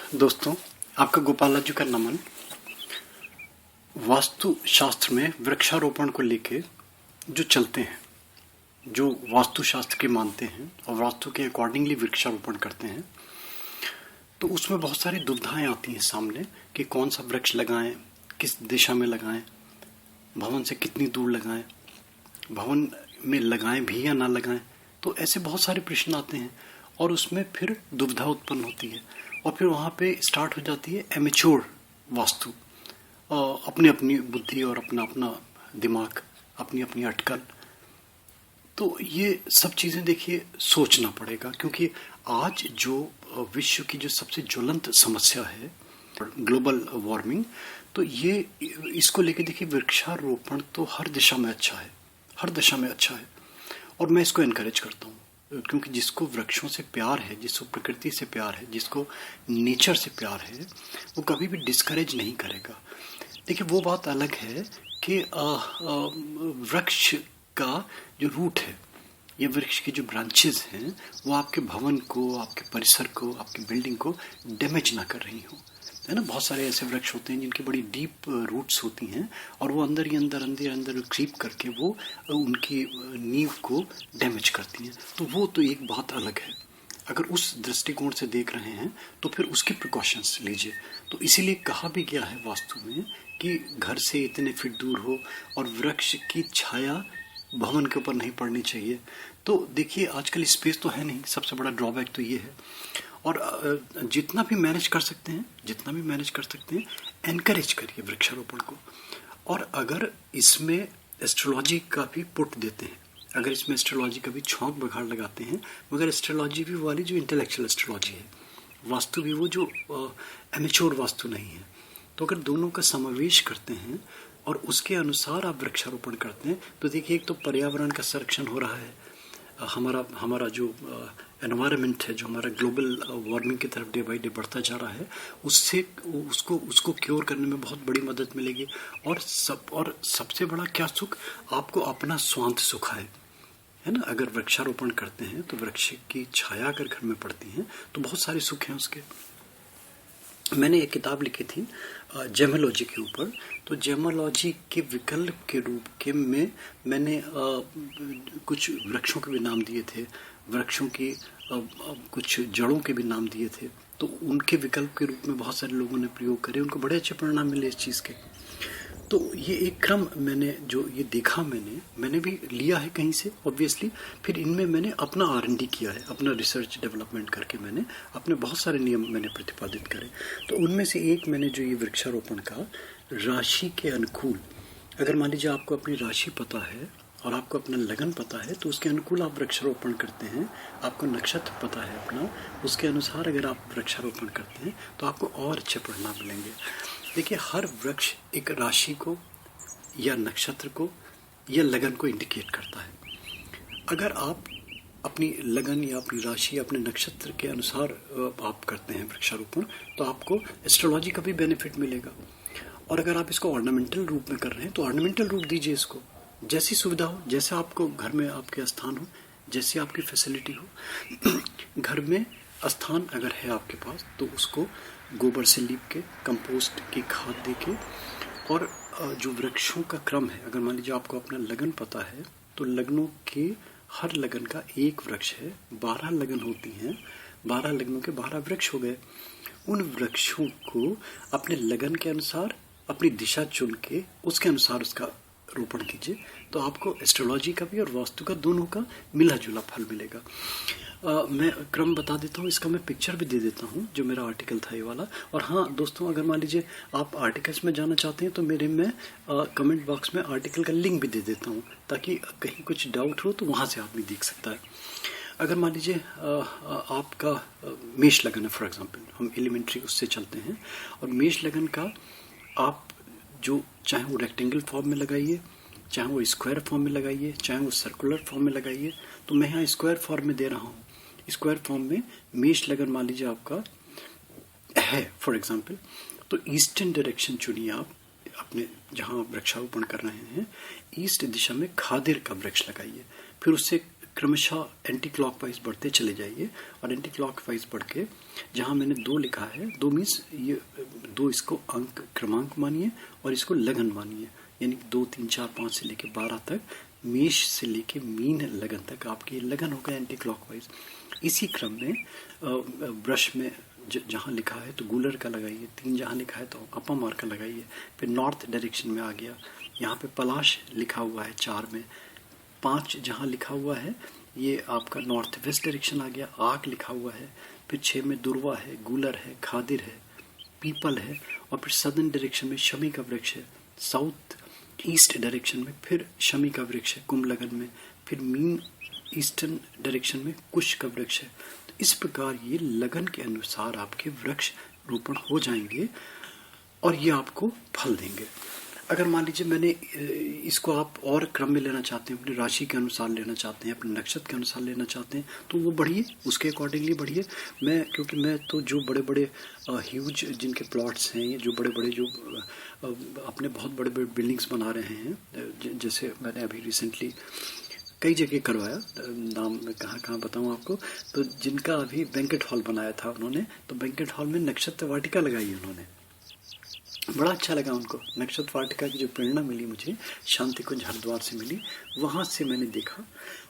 दोस्तों, आपका गोपालाजी का नमन। वास्तु शास्त्र में वृक्षारोपण को लेके जो चलते हैं, जो वास्तु शास्त्र के मानते हैं और वास्तु के अकॉर्डिंगली वृक्षारोपण करते हैं, तो उसमें बहुत सारी दुविधाएं आती हैं सामने कि कौन सा वृक्ष लगाएं, किस दिशा में लगाएं, भवन से कितनी दूर लगाएं, भवन में लगाएं भी या ना लगाएं। तो ऐसे बहुत सारे प्रश्न आते हैं और उसमें फिर दुविधा उत्पन्न होती है और फिर वहाँ पे स्टार्ट हो जाती है एमेच्योर वास्तु, अपनी अपनी बुद्धि और अपना अपना दिमाग, अपनी अपनी अटकल। तो ये सब चीज़ें देखिए सोचना पड़ेगा, क्योंकि आज जो विश्व की जो सबसे ज्वलंत समस्या है ग्लोबल वार्मिंग, तो ये इसको लेके देखिए वृक्षारोपण तो हर दिशा में अच्छा है, हर दिशा में अच्छा है और मैं इसको एनकरेज करता हूँ, क्योंकि जिसको वृक्षों से प्यार है, जिसको प्रकृति से प्यार है, जिसको नेचर से प्यार है, वो कभी भी डिस्करेज नहीं करेगा। देखिए वो बात अलग है कि वृक्ष का जो रूट है या वृक्ष की जो ब्रांचेस हैं वो आपके भवन को, आपके परिसर को, आपकी बिल्डिंग को डैमेज ना कर रही हो, है ना। बहुत सारे ऐसे वृक्ष होते हैं जिनकी बड़ी डीप रूट्स होती हैं और वो अंदर ही अंदर क्रीप करके वो उनकी नींव को डैमेज करती हैं। तो वो तो एक बात अलग है। अगर उस दृष्टिकोण से देख रहे हैं तो फिर उसके प्रिकॉशंस लीजिए। तो इसीलिए कहा भी गया है वास्तु में कि घर से इतने फीट दूर हो और वृक्ष की छाया भवन के ऊपर नहीं पड़नी चाहिए। तो देखिए आजकल स्पेस तो है नहीं, सबसे बड़ा ड्रॉबैक तो ये है। और जितना भी मैनेज कर सकते हैं एनकरेज करिए वृक्षारोपण को। और अगर इसमें एस्ट्रोलॉजी का भी पुट देते हैं, अगर इसमें एस्ट्रोलॉजी का भी छौंक बघाड़ लगाते हैं, मगर एस्ट्रोलॉजी भी वाली जो इंटेलेक्चुअल एस्ट्रोलॉजी है, वास्तु भी वो जो एमेच्योर वास्तु नहीं है, तो अगर दोनों का समावेश करते हैं और उसके अनुसार आप वृक्षारोपण करते हैं तो देखिए एक तो पर्यावरण का संरक्षण हो रहा है, हमारा जो एनवायरनमेंट है, जो हमारा ग्लोबल वार्मिंग की तरफ डे बाई डे बढ़ता जा रहा है, उससे उसको क्योर करने में बहुत बड़ी मदद मिलेगी। और सबसे बड़ा क्या सुख, आपको अपना स्वांत सुख है ना। अगर वृक्षारोपण करते हैं तो वृक्ष की छाया अगर घर में पड़ती है तो बहुत सारे सुख हैं उसके। मैंने एक किताब लिखी थी जेमोलॉजी के ऊपर, तो जेमोलॉजी के विकल्प के रूप के में मैंने कुछ वृक्षों के भी नाम दिए थे, वृक्षों की कुछ जड़ों के भी नाम दिए थे। तो उनके विकल्प के रूप में बहुत सारे लोगों ने प्रयोग करे, उनको बड़े अच्छे परिणाम मिले इस चीज़ के। तो ये एक क्रम मैंने जो ये देखा, मैंने भी लिया है कहीं से ऑब्वियसली, फिर इनमें मैंने अपना R&D किया है, अपना रिसर्च डेवलपमेंट करके मैंने अपने बहुत सारे नियम मैंने प्रतिपादित करे। तो उनमें से एक मैंने जो ये वृक्षारोपण का राशि के अनुकूल, अगर मान लीजिए आपको अपनी राशि पता है और आपको अपना लगन पता है तो उसके अनुकूल आप वृक्षारोपण करते हैं, आपको नक्षत्र पता है अपना, उसके अनुसार अगर आप वृक्षारोपण करते हैं तो आपको और अच्छे परिणाम मिलेंगे। देखिए हर वृक्ष एक राशि को या नक्षत्र को या लगन को इंडिकेट करता है। अगर आप अपनी लगन या अपनी राशि या अपने नक्षत्र के अनुसार आप करते हैं वृक्षारोपण तो आपको एस्ट्रोलॉजी का भी बेनिफिट मिलेगा। और अगर आप इसको ऑर्नामेंटल रूप में कर रहे हैं तो ऑर्नामेंटल रूप दीजिए इसको, जैसी सुविधा हो, जैसे आपको घर में आपके स्थान हो, जैसी आपकी फैसिलिटी हो। घर में स्थान अगर है आपके पास तो उसको गोबर से लीप के, कंपोस्ट की खाद दे के, और जो वृक्षों का क्रम है, अगर मान लीजिए आपको अपना लगन पता है तो लगनों के हर लगन का एक वृक्ष है, 12 लगन होती हैं, 12 लगनों के 12 वृक्ष हो गए। उन वृक्षों को अपने लगन के अनुसार अपनी दिशा चुन के उसके अनुसार उसका रोपण कीजिए, तो आपको एस्ट्रोलॉजी का भी और वास्तु का दोनों का मिला जुला फल मिलेगा। मैं क्रम बता देता हूँ, इसका मैं पिक्चर भी दे देता हूँ, जो मेरा आर्टिकल था ये वाला। और हाँ दोस्तों, अगर मान लीजिए आप आर्टिकल्स में जाना चाहते हैं तो मेरे में कमेंट बॉक्स में आर्टिकल का लिंक भी दे देता हूँ, ताकि कहीं कुछ डाउट हो तो वहाँ से आदमी देख सकता है। अगर मान लीजिए आपका मेष लगन है, फॉर एग्जाम्पल, हम एलिमेंट्री उससे चलते हैं, और मेष लगन का आप जो चाहे वो रेक्टेंगल फॉर्म में लगाइए, चाहे वो स्क्वायर फॉर्म में लगाइए, चाहे वो सर्कुलर फॉर्म में लगाइए। तो मैं यहाँ स्क्वायर फॉर्म में दे रहा हूँ। स्क्वायर फॉर्म में मेष लगन मान लीजिए आपका है फॉर एग्जाम्पल, तो ईस्टर्न डायरेक्शन चुनिए आप अपने जहाँ वृक्षारोपण कर रहे हैं, ईस्ट दिशा में खादिर का वृक्ष लगाइए, फिर उससे क्रमशः एंटी क्लॉकवाइज बढ़ते चले जाइए और एंटी क्लॉकवाइज बढ़ के जहाँ मैंने 2 लिखा है, 2 मीन्स ये 2 इसको अंक क्रमांक मानिए और इसको लगन मानिए, यानी 2, 3, 4, 5 से लेके 12 तक, मेष से लेके मीन लगन तक आपकी लगन होगा एंटी क्लॉकवाइज। इसी क्रम में ब्रश में जहाँ लिखा है तो गूलर का लगाइए, 3 जहाँ लिखा है तो अपर मार का लगाइए। फिर नॉर्थ डायरेक्शन में आ गया, यहाँ पे पलाश लिखा हुआ है 4 में, 5 जहाँ लिखा हुआ है ये आपका नॉर्थ वेस्ट डायरेक्शन आ गया, आग लिखा हुआ है। फिर 6 में दुर्वा है, गूलर है, खादिर है, पीपल है, और फिर सदर्न डायरेक्शन में शमी का वृक्ष है, साउथ ईस्ट डायरेक्शन में फिर शमी का वृक्ष है कुंभ लगन में, फिर मीन ईस्टर्न डायरेक्शन में कुश का वृक्ष है। तो इस प्रकार ये लगन के अनुसार आपके वृक्ष रोपण हो जाएंगे और ये आपको फल देंगे। अगर मान लीजिए मैंने इसको आप और क्रम में लेना चाहते हैं, अपनी राशि के अनुसार लेना चाहते हैं, अपने नक्षत्र के अनुसार लेना चाहते हैं, तो वो बढ़िए, उसके अकॉर्डिंगली बढ़िए। क्योंकि मैं तो जो बड़े बड़े ह्यूज जिनके प्लॉट्स हैं, ये जो बड़े बड़े जो अपने बहुत बड़े बड़े बिल्डिंग्स बना रहे हैं, जैसे मैंने अभी रिसेंटली कई जगह करवाया, नाम मैं कहाँ बताऊँ आपको, तो जिनका अभी बैंकेट हॉल बनाया था उन्होंने, तो बैंकेट हॉल में नक्षत्र वाटिका लगाई उन्होंने, बड़ा अच्छा लगा उनको। नक्षत्र वाटिका की जो प्रेरणा मिली मुझे शांति कुंज हरिद्वार से मिली, वहाँ से मैंने देखा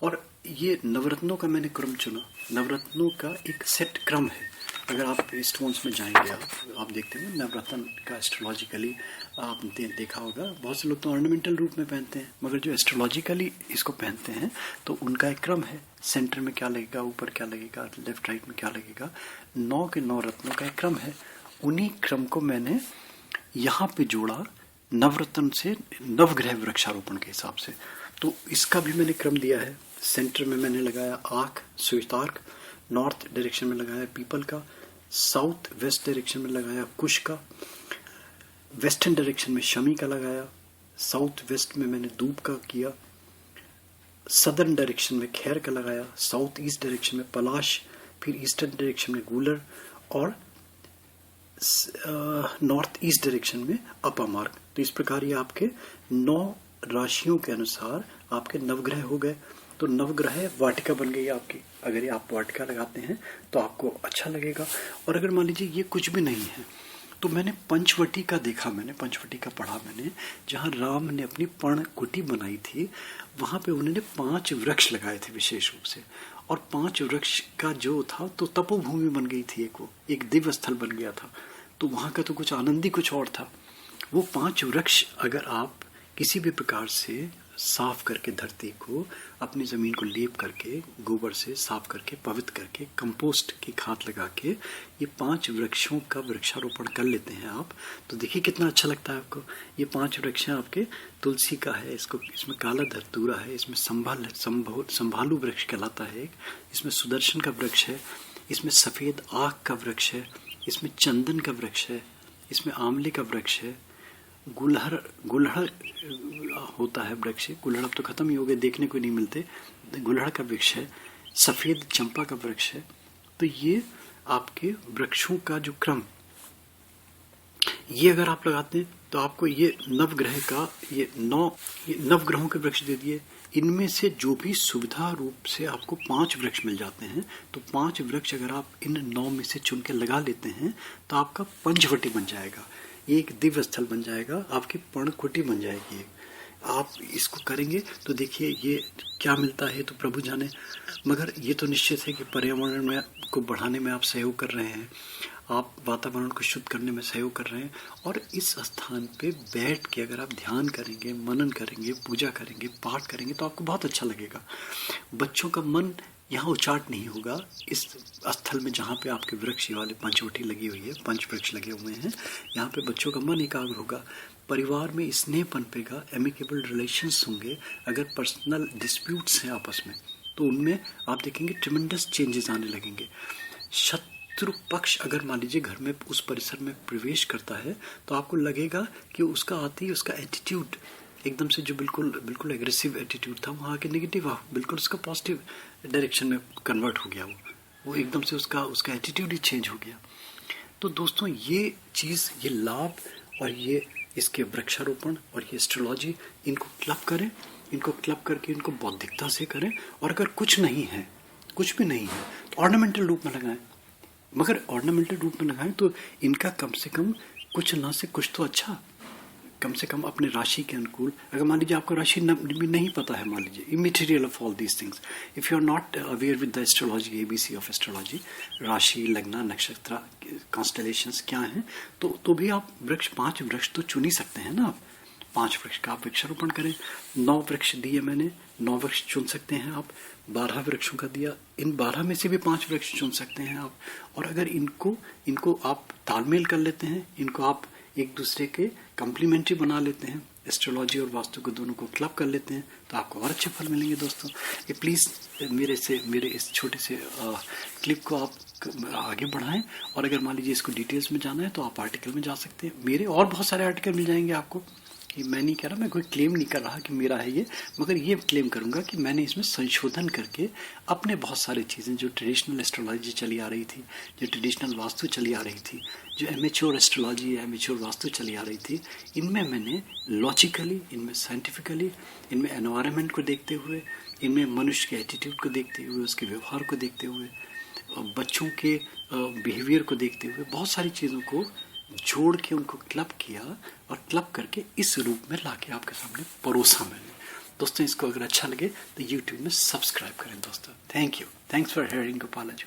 और ये नवरत्नों का मैंने क्रम चुना। नवरत्नों का एक सेट क्रम है, अगर आप स्टोन्स में जाएंगे आप देखते हैं नवरत्न का एस्ट्रोलॉजिकली आपने देखा होगा। बहुत से लोग तो ऑर्नामेंटल रूप में पहनते हैं, मगर जो एस्ट्रोलॉजिकली इसको पहनते हैं तो उनका एक क्रम है, सेंटर में क्या लगेगा, ऊपर क्या लगेगा, लेफ्ट राइट में क्या लगेगा, 9 के 9 रत्नों का एक क्रम है। उन्हीं क्रम को मैंने यहाँ पे जोड़ा नवरत्न से नवग्रह वृक्षारोपण के हिसाब से, तो इसका भी मैंने क्रम दिया है। सेंटर में मैंने लगाया आख श्वेतार्क, नॉर्थ डायरेक्शन में लगाया पीपल का, साउथ वेस्ट डायरेक्शन में लगाया कुश का, वेस्टर्न डायरेक्शन में शमी का लगाया, साउथ वेस्ट में मैंने दूब का किया, सदर्न डायरेक्शन में खैर का लगाया, साउथ ईस्ट डायरेक्शन में पलाश, फिर ईस्टर्न डायरेक्शन में गूलर और नॉर्थ ईस्ट डायरेक्शन में अपा मार्ग। तो इस प्रकार ये आपके 9 राशियों के अनुसार आपके नवग्रह हो गए। तो नवग्रह वाटिका बन गई आपकी। अगर ये आप वाटिका लगाते हैं तो आपको अच्छा लगेगा। और अगर मान लीजिए ये कुछ भी नहीं है तो मैंने पंचवटी का देखा, मैंने पंचवटी का पढ़ा मैंने, जहाँ राम ने अपनी पर्णकुटी बनाई थी, वहाँ पे उन्होंने 5 वृक्ष लगाए थे विशेष रूप से, और 5 वृक्ष का जो था तो तपोभूमि बन गई थी, एक दिव्य स्थल बन गया था। तो वहाँ का तो कुछ आनंद ही कुछ और था। वो 5 वृक्ष अगर आप किसी भी प्रकार से साफ करके, धरती को, अपनी ज़मीन को लेप करके, गोबर से साफ करके, पवित्र करके, कंपोस्ट की खाद लगा के ये 5 वृक्षों का वृक्षारोपण कर लेते हैं आप, तो देखिए कितना अच्छा लगता है आपको। ये 5 वृक्ष हैं आपके, तुलसी का है, इसमें काला धतूरा है, इसमें संभालू वृक्ष कहलाता है, इसमें सुदर्शन का वृक्ष है, इसमें सफ़ेद आक का वृक्ष है, इसमें चंदन का वृक्ष है, इसमें आंवले का वृक्ष है, गुलहड़ होता है वृक्ष, गुलहड़ अब तो खत्म ही हो गए, देखने को नहीं मिलते, गुलहड़ का वृक्ष है, सफेद चंपा का वृक्ष है। तो ये आपके वृक्षों का जो क्रम, ये अगर आप लगाते हैं तो आपको ये नवग्रह का ये नवग्रहों के वृक्ष दे दिए। इनमें से जो भी सुविधा रूप से आपको 5 वृक्ष मिल जाते हैं, तो 5 वृक्ष अगर आप इन 9 में से चुन के लगा लेते हैं तो आपका पंचवटी बन जाएगा, एक दिव्य स्थल बन जाएगा, आपकी पर्णकुटी बन जाएगी। आप इसको करेंगे तो देखिए ये क्या मिलता है तो प्रभु जाने, मगर ये तो निश्चित है कि पर्यावरण में को बढ़ाने में आप सहयोग कर रहे हैं, आप वातावरण को शुद्ध करने में सहयोग कर रहे हैं। और इस स्थान पे बैठ के अगर आप ध्यान करेंगे, मनन करेंगे, पूजा करेंगे, पाठ करेंगे तो आपको बहुत अच्छा लगेगा। बच्चों का मन यहाँ उचाट नहीं होगा इस स्थल में जहाँ पे आपके वृक्ष वाले पंचवटी लगी हुई है, 5 वृक्ष लगे हुए हैं, यहाँ पे बच्चों का मन एकाग्र होगा, परिवार में स्नेह पनपेगा, एमिकेबल रिलेशंस होंगे। अगर पर्सनल डिस्प्यूट्स हैं आपस में तो उनमें आप देखेंगे ट्रिमेंडस चेंजेस आने लगेंगे। शत्रु पक्ष अगर मान लीजिए घर में उस परिसर में प्रवेश करता है तो आपको लगेगा कि उसका आती उसका एटीट्यूड एकदम से जो बिल्कुल एग्रेसिव एटीट्यूड था वहाँ के नेगेटिव बिल्कुल उसका पॉजिटिव डायरेक्शन में कन्वर्ट हो गया, वो एकदम से उसका एटीट्यूड ही चेंज हो गया। तो दोस्तों ये चीज़, ये लाभ और ये इसके वृक्षारोपण और ये एस्ट्रोलॉजी, इनको क्लब करें, इनको क्लब करके इनको बौद्धिकता से करें। और अगर कुछ नहीं है, कुछ भी नहीं है, तो ऑर्नामेंटल रूप में लगाएं। मगर ऑर्नामेंटल रूप में लगाएं तो इनका कम से कम कुछ ना से कुछ तो अच्छा, कम से कम अपने राशि के अनुकूल। अगर मान लीजिए आपको राशि नहीं पता है, मान लीजिए immaterial of all these things, if you are not aware with the astrology, ABC of astrology, राशि, लग्न, नक्षत्र, कॉन्स्टलेशंस क्या हैं, तो भी आप वृक्ष, 5 वृक्ष तो चुन ही सकते हैं ना। आप 5 वृक्ष का आप वृक्षारोपण करें। 9 वृक्ष दिए मैंने, 9 वृक्ष चुन सकते हैं आप। 12 वृक्षों का दिया, इन 12 में से भी 5 वृक्ष चुन सकते हैं आप। और अगर इनको आप तालमेल कर लेते हैं, इनको आप एक दूसरे के कम्प्लीमेंट्री बना लेते हैं, एस्ट्रोलॉजी और वास्तु को दोनों को क्लब कर लेते हैं, तो आपको और अच्छे फल मिलेंगे दोस्तों। ये प्लीज़ मेरे इस छोटे से क्लिप को आप आगे बढ़ाएं। और अगर मान लीजिए इसको डिटेल्स में जाना है तो आप आर्टिकल में जा सकते हैं। मेरे और बहुत सारे आर्टिकल मिल जाएंगे आपको। ये मैं नहीं कह रहा, मैं कोई क्लेम नहीं कर रहा कि मेरा है ये, मगर ये क्लेम करूंगा कि मैंने इसमें संशोधन करके अपने बहुत सारी चीज़ें, जो ट्रेडिशनल एस्ट्रोलॉजी चली आ रही थी, जो ट्रेडिशनल वास्तु चली आ रही थी, जो एमेच्योर एस्ट्रोलॉजी या एमेच्योर वास्तु चली आ रही थी, इनमें मैंने लॉजिकली, इनमें साइंटिफिकली, इनमें एनवायरनमेंट को देखते हुए, इनमें मनुष्य के एटीट्यूड को देखते हुए, उसके व्यवहार को देखते हुए, बच्चों के बिहेवियर को देखते हुए, बहुत सारी चीज़ों को जोड़ के उनको क्लब किया और क्लब करके इस रूप में लाके आपके सामने परोसा मैंने। दोस्तों इसको अगर अच्छा लगे तो YouTube में सब्सक्राइब करें दोस्तों। Thank you, thanks for hearing Gopala ji.